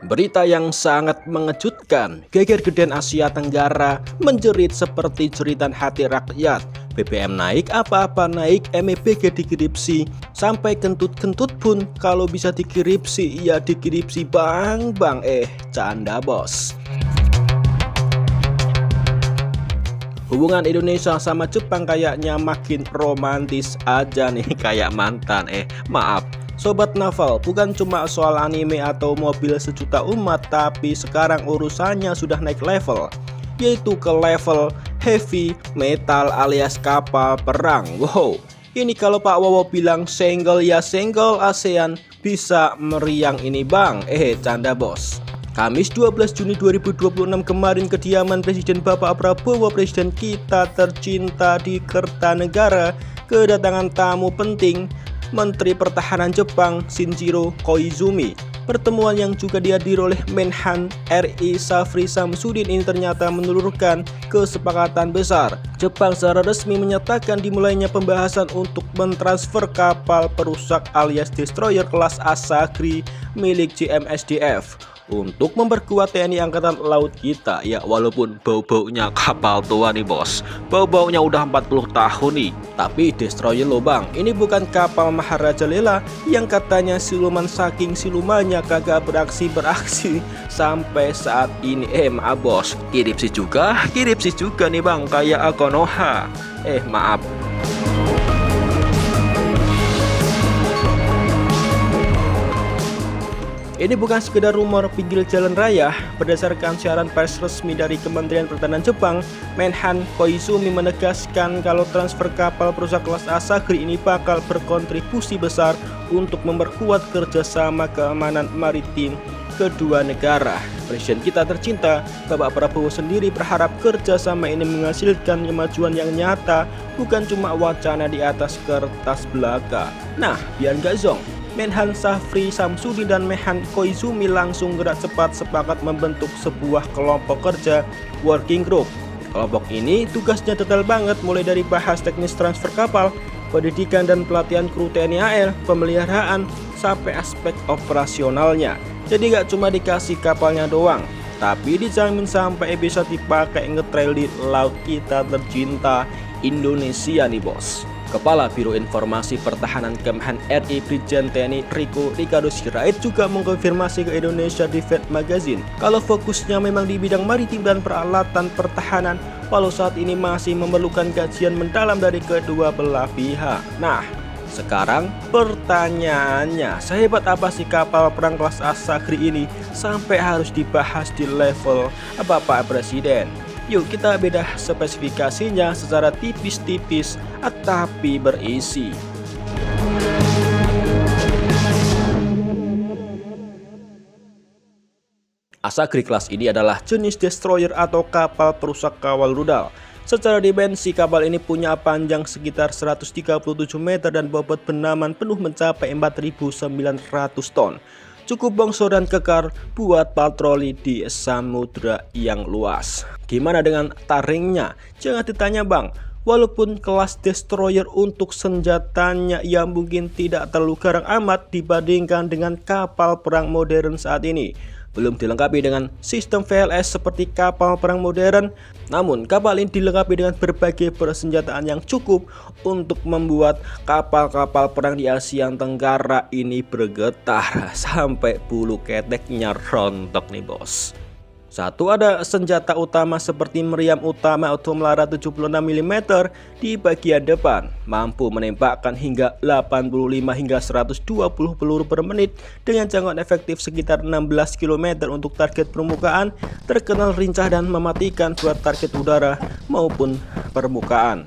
Berita yang sangat mengejutkan, geger geden Asia Tenggara menjerit seperti jeritan hati rakyat. BBM naik, apa-apa naik, MEBG dikripsi, sampai kentut-kentut pun kalau bisa dikripsi, ya dikripsi bang, canda bos. Hubungan Indonesia sama Jepang kayaknya makin romantis aja nih, kayak mantan, maaf. Sobat Naval, bukan cuma soal anime atau mobil sejuta umat, tapi sekarang urusannya sudah naik level, yaitu ke level heavy metal alias kapal perang. Wow, ini kalau Pak Wowo bilang senggol ya senggol ASEAN, bisa meriang ini bang, canda bos. Kamis 12 Juni 2026 kemarin, kediaman Presiden Bapak Prabowo, presiden kita tercinta di Kertanegara, kedatangan tamu penting, Menteri Pertahanan Jepang Shinjiro Koizumi. Pertemuan yang juga dihadiri oleh Menhan RI Safri Samsudin ini ternyata menelurkan kesepakatan besar. Jepang secara resmi menyatakan dimulainya pembahasan untuk mentransfer kapal perusak alias destroyer kelas Asagri milik JMSDF untuk memperkuat TNI Angkatan Laut kita. Ya, walaupun bau-baunya kapal tua nih bos, bau-baunya udah 40 tahun nih, tapi destroyer lo bang, ini bukan kapal Maharaja Lela yang katanya siluman saking silumannya kagak beraksi sampai saat ini. Maaf bos, kiripsi juga nih bang, kayak Konoha. Maaf. Ini bukan sekedar rumor pinggir jalan raya. Berdasarkan siaran pers resmi dari Kementerian Pertahanan Jepang, Menhan Koizumi menegaskan kalau transfer kapal perusak kelas Asagri ini bakal berkontribusi besar untuk memperkuat kerjasama keamanan maritim kedua negara. Presiden kita tercinta, Bapak Prabowo sendiri berharap kerjasama ini menghasilkan kemajuan yang nyata, bukan cuma wacana di atas kertas belaka. Nah, biar gak zong, Menhan Safri Samsudin dan Menhan Koizumi langsung gerak cepat sepakat membentuk sebuah kelompok kerja working group. Kelompok ini tugasnya detail banget, mulai dari bahas teknis transfer kapal, pendidikan dan pelatihan kru TNI AL, pemeliharaan, sampai aspek operasionalnya. Jadi gak cuma dikasih kapalnya doang, tapi dijamin sampai bisa dipakai ngetrail di laut kita tercinta Indonesia nih bos. Kepala Biro Informasi Pertahanan Kemhan RI Brigjen TNI Ricardo Sirait juga mengkonfirmasi ke Indonesia Defense Magazine kalau fokusnya memang di bidang maritim dan peralatan pertahanan, walau saat ini masih memerlukan kajian mendalam dari kedua belah pihak. Nah, sekarang pertanyaannya, sehebat apa sih kapal perang kelas Asagri ini sampai harus dibahas di level Bapak Presiden? Yuk kita bedah spesifikasinya secara tipis-tipis tapi berisi. Asagri kelas ini adalah jenis destroyer atau kapal perusak kawal rudal. Secara dimensi, kapal ini punya panjang sekitar 137 meter dan bobot benaman penuh mencapai 4.900 ton. Cukup bongsor dan kekar buat patroli di samudra yang luas. Gimana dengan taringnya? Jangan ditanya bang, walaupun kelas destroyer untuk senjatanya ya mungkin tidak terlalu garang amat dibandingkan dengan kapal perang modern saat ini. Belum dilengkapi dengan sistem VLS seperti kapal perang modern, namun kapal ini dilengkapi dengan berbagai persenjataan yang cukup untuk membuat kapal-kapal perang di Asia Tenggara ini bergetar sampai bulu keteknya rontok nih bos. Satu, ada senjata utama seperti meriam utama Automlara 76 mm di bagian depan, mampu menembakkan hingga 85 hingga 120 peluru per menit dengan jangkauan efektif sekitar 16 km untuk target permukaan, terkenal lincah dan mematikan buat target udara maupun permukaan.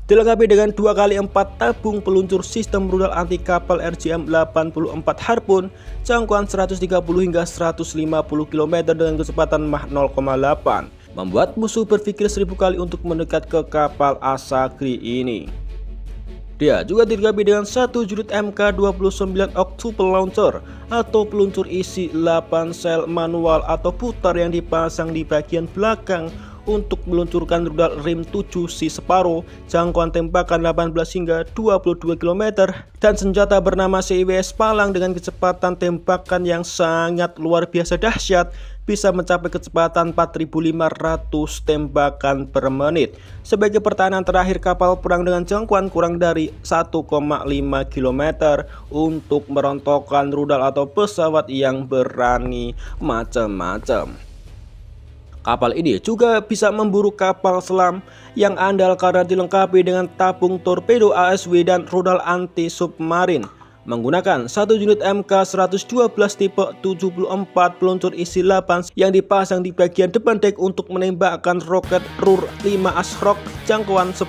Dilengkapi dengan 2x4 tabung peluncur sistem rudal anti kapal RGM-84 Harpoon, jangkauan 130 hingga 150 km dengan kecepatan Mach 0,8, membuat musuh berpikir 1000 kali untuk mendekat ke kapal Asagri ini. Dia juga dilengkapi dengan satu unit MK29 Octuple Launcher atau peluncur isi 8 sel manual atau putar yang dipasang di bagian belakang untuk meluncurkan rudal Rim 7C Sparrow, jangkauan tembakan 18 hingga 22 km, dan senjata bernama CIWS Palang dengan kecepatan tembakan yang sangat luar biasa dahsyat, bisa mencapai kecepatan 4.500 tembakan per menit. Sebagai pertahanan terakhir kapal perang dengan jangkauan kurang dari 1,5 km untuk merontokkan rudal atau pesawat yang berani macam-macam. Kapal ini juga bisa memburu kapal selam yang andal karena dilengkapi dengan tabung torpedo ASW dan rudal anti-submarin. Menggunakan satu unit MK-112 tipe 74 peluncur isi 8 yang dipasang di bagian depan dek untuk menembakkan roket RUR-5 Asrock jangkauan 10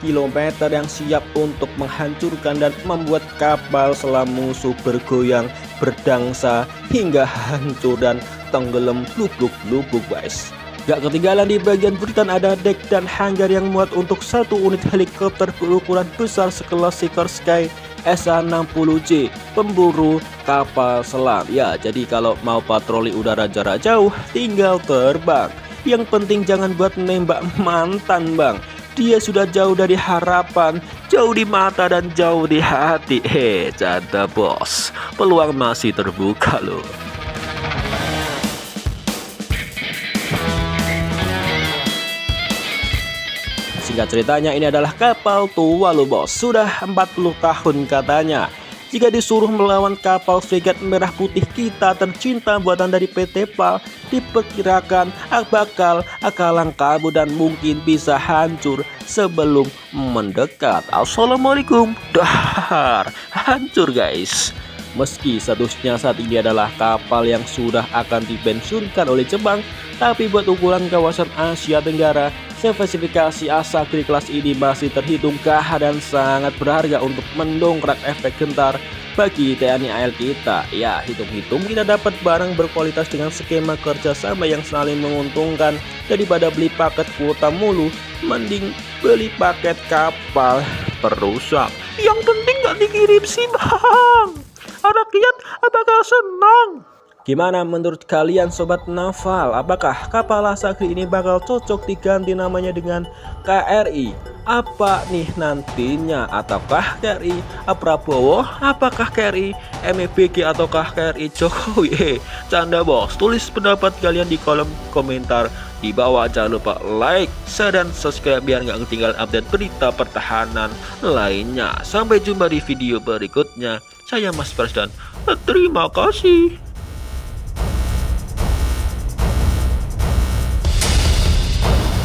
km yang siap untuk menghancurkan dan membuat kapal selam musuh bergoyang, berdangsa hingga hancur dan tenggelam lubuk-lubuk guys. Gak ketinggalan di bagian buritan ada dek dan hanggar yang muat untuk satu unit helikopter berukuran besar sekelas Sikorsky SA-60J pemburu kapal selam. Ya, jadi kalau mau patroli udara jarak jauh tinggal terbang. Yang penting jangan buat nembak mantan bang. Dia sudah jauh dari harapan, jauh di mata dan jauh di hati. Canda bos, peluang masih terbuka loh. Singkat ceritanya ini adalah kapal tua loh bos, sudah 40 tahun katanya. Jika disuruh melawan kapal fregat merah putih kita tercinta buatan dari PT PAL, diperkirakan bakal kalang kabut dan mungkin bisa hancur sebelum mendekat. Assalamualaikum, dahar, hancur guys. Meski statusnya saat ini adalah kapal yang sudah akan dipensiunkan oleh Jepang, tapi buat ukuran kawasan Asia Tenggara, spesifikasi Asakri kelas ini masih terhitung gagah dan sangat berharga untuk mendongkrak efek gentar bagi TNI AL kita. Ya, hitung-hitung kita dapat barang berkualitas dengan skema kerjasama yang saling menguntungkan. Daripada beli paket kuota mulu, mending beli paket kapal perusak. Yang penting gak dikirim sih bang. Rakyat apakah senang? Gimana menurut kalian sobat naval? Apakah kapal Asakri ini bakal cocok diganti namanya dengan KRI? Apa nih nantinya? Ataukah KRI Prabowo? Apakah KRI MEBG ataukah KRI Jokowi? Canda bos, tulis pendapat kalian di kolom komentar di bawah. Jangan lupa like, share, dan subscribe biar nggak ketinggalan update berita pertahanan lainnya. Sampai jumpa di video berikutnya. Saya Mas Pras dan terima kasih.